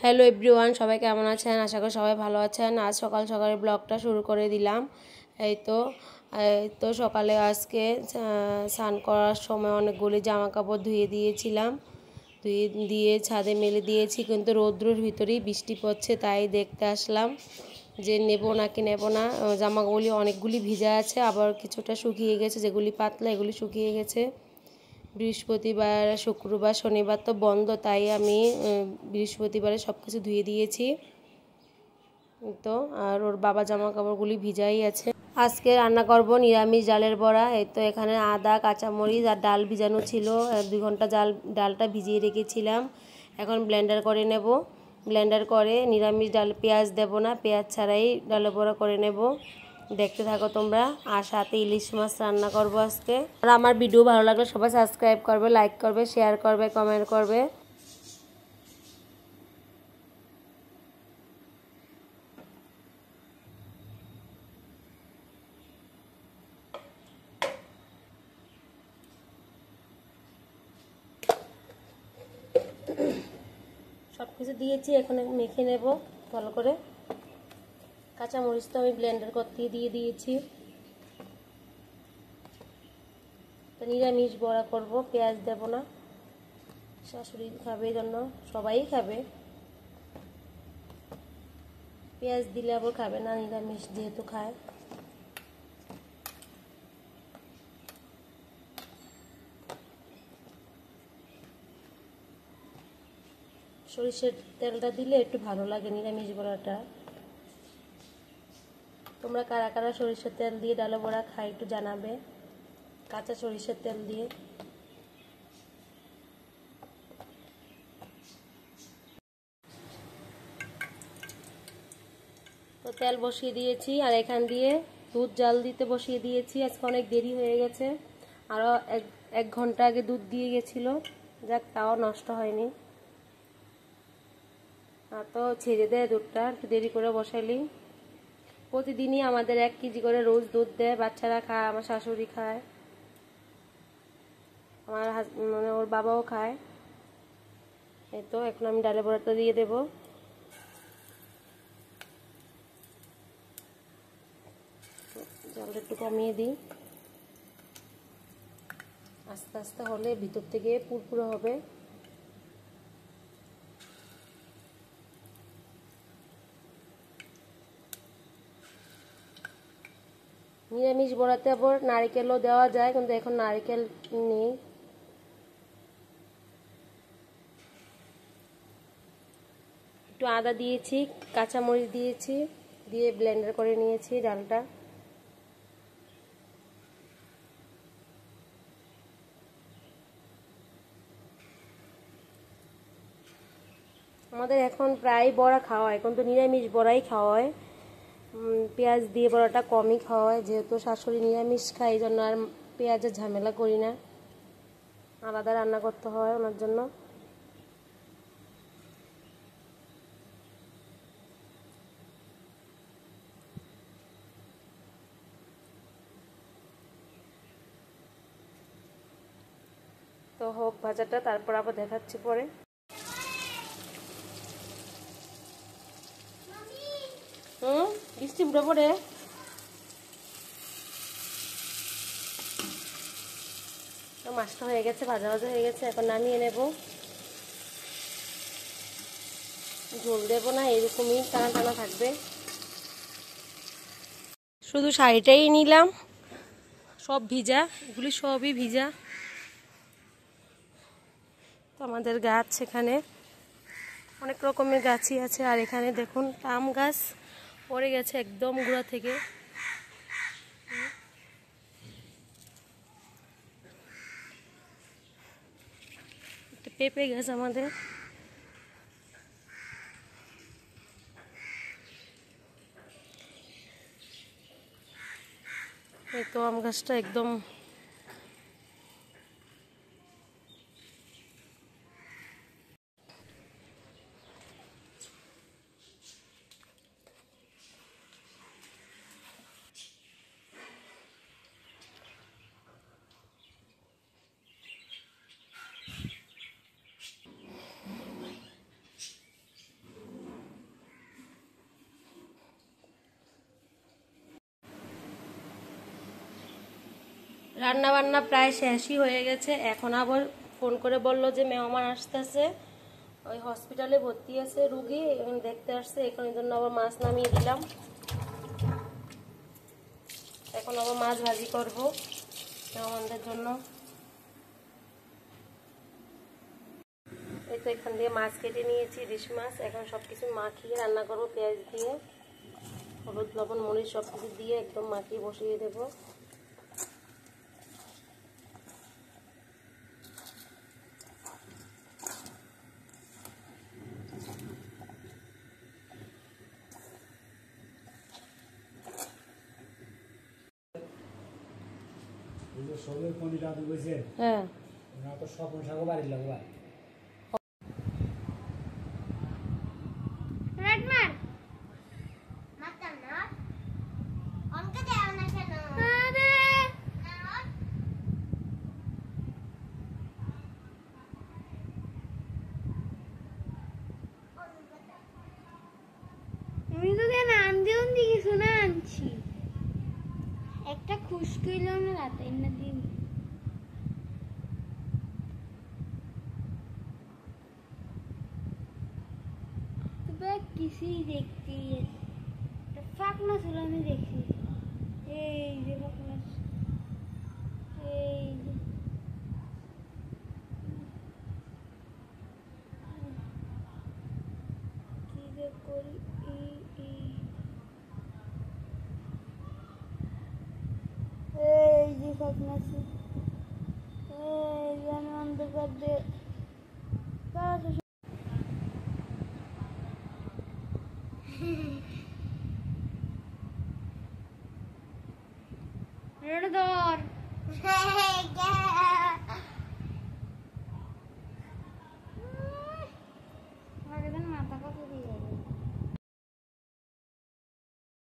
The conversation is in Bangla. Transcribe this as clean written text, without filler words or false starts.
হ্যালো এভরিওয়ান, সবাই কেমন আছেন? আশা করি সবাই ভালো আছেন। আজ সকাল সকালে ব্লগটা শুরু করে দিলাম। এই তো সকালে আজকে স্নান করার সময় অনেকগুলি জামা কাপড় ধুয়ে দিয়েছিলাম। দিয়ে ছাদে মেলে দিয়েছি, কিন্তু রৌদ্রের ভিতরেই বৃষ্টি পড়ছে, তাই দেখতে আসলাম যে নেব নাকি নেব না। জামাগুলি অনেকগুলি ভিজা আছে, আবার কিছুটা শুকিয়ে গেছে, যেগুলি পাতলা এগুলি শুকিয়ে গেছে। বৃহস্পতিবার, শুক্রবার, শনিবার তো বন্ধ, তাই আমি বৃহস্পতিবারে সব কিছু ধুয়ে দিয়েছি। তো আর ওর বাবা জামা কাপড়গুলি ভিজাই আছে। আজকে রান্না করব নিরামিষ ডালের বড়া। এই তো এখানে আদা, কাঁচামরিচ আর ডাল ভিজানো ছিল, 2 ঘন্টা ডালটা ভিজিয়ে রেখেছিলাম। এখন ব্লেন্ডার করে নেব। ব্লেন্ডার করে নিরামিষ ডাল, পেঁয়াজ দেব না, পেঁয়াজ ছাড়াই ডালের বড়া করে নেব। দেখতে থাকো তোমরা। আর সাথে ইলিশ মাছ রান্না করবো আজকে। আর আমার ভিডিও ভালো লাগলে সবাই সাবস্ক্রাইব করবে, লাইক করবে, শেয়ার করবে, কমেন্ট করবে। সব কিছু দিয়েছি, এখন মেখে নেব ভালো করে। কাঁচামরিচ তো আমি ব্লেন্ডার করতে দিয়ে দিয়েছি। তো নিরামিষ বড়া করব, পেঁয়াজ দেব না। শাশুড়ি খাবে, এই জন্য সবাই খাবে। পেঁয়াজ দিলে আবার খাবে না, নিরামিষ যেহেতু খায়। সরিষার তেলটা দিলে একটু ভালো লাগে নিরামিষ বড়াটা। তোমরা কারা কারা সরিষার তেল দিয়ে ডালে বড়া খাই একটু জানাবে, কাঁচা সরিষার তেল দিয়ে। তো তেল বসিয়ে দিয়েছি, আর এখান দিয়ে দুধ জাল দিতে বসিয়ে দিয়েছি। আজকে অনেক দেরি হয়ে গেছে, আরও এক ঘন্টা আগে দুধ দিয়ে গেছিল, যাক তাও নষ্ট হয়নি। আর তো ছেড়ে দেয় দুধটা, একটু দেরি করে বসাইলি। প্রতিদিনই আমাদের 1 কেজি করে রোজ দুধ দেয়, বাচ্চারা খায়, আমার শাশুড়ি খায়, আমার মানে ওর বাবাও খায়। এই তো এখন আমি ডালে বড়াটা দিয়ে দেবো। জলটা একটু কমিয়ে দিই, আস্তে আস্তে হলে ভিতর থেকে পুরপুরে হবে। নিরামিষ বড়াতে আবার নারকেলও দেওয়া যায়, কিন্তু এখন নারকেল নেই। একটু আদা দিয়েছি, কাঁচামরিচ দিয়েছি, দিয়ে ব্লেন্ডার করে নিয়েছি ডালটা। আমাদের এখন প্রায় বড়া খাওয়া হয়, কিন্তু নিরামিষ বড়াই খাওয়া হয়। পেঁয়াজ দিয়ে বড়াটা কমই খাওয়া হয়, যেহেতু শাশুড়ি নিরামিষ খায়, এই জন্য আর পেঁয়াজের ঝামেলা করি না, আলাদা রান্না করতে হয় ওনার জন্য। তো হোক ভাজাটা, তারপর আবার দেখাচ্ছি পরে। বৃষ্টি উঠে পড়ে। তো মাছটা হয়ে গেছে, ভাজা ভাজা হয়ে গেছে, এখন নামিয়ে নেব। ঝোল দেবো না, এরকমই টানা টানা থাকবে। শুধু শাড়িটাই নিলাম, সব ভিজা, এগুলি সবই ভিজা। তো আমাদের গাছ, এখানে অনেক রকমের গাছই আছে। আর এখানে দেখুন আম গাছ পড়ে গেছে একদম গোড়া থেকে। পেঁপে গাছ আমাদের। এই তো আম গাছটা একদম রান্না বান্না প্রায় শেষই হয়ে গেছে। এখন আবার ফোন করে বলল যে মেহমান আসতেছে, ওই হসপিটালে ভর্তি আছে রুগী, এখন দেখতে আসছে, এখন এই জন্য আবার মাছ নামিয়ে দিলাম। এখন আবার মাছ ভাজি করব মেহমানদের জন্য। এই তো এখান দিয়ে মাছ কেটে নিয়েছি, ইলিশ মাছ। এখন সব কিছু মাখিয়ে রান্না করবো, পেঁয়াজ দিয়ে, হলুদ লবণ মরিচ সব কিছু দিয়ে একদম মাখিয়ে বসিয়ে দেবো। হ্যাঁ আমি তোকে নাম দিউন দি কিছু না আনছি একটা খুশকিল না রাতে না দিন তবে কিছুই দেখতে ফাঁক না ছিল আমি দেখি এই যে ফাঁক না এই যে কি যে করি এই যে ফাঁক না ছিল এই যে আমি অন্ধকার দিয়ে Redor.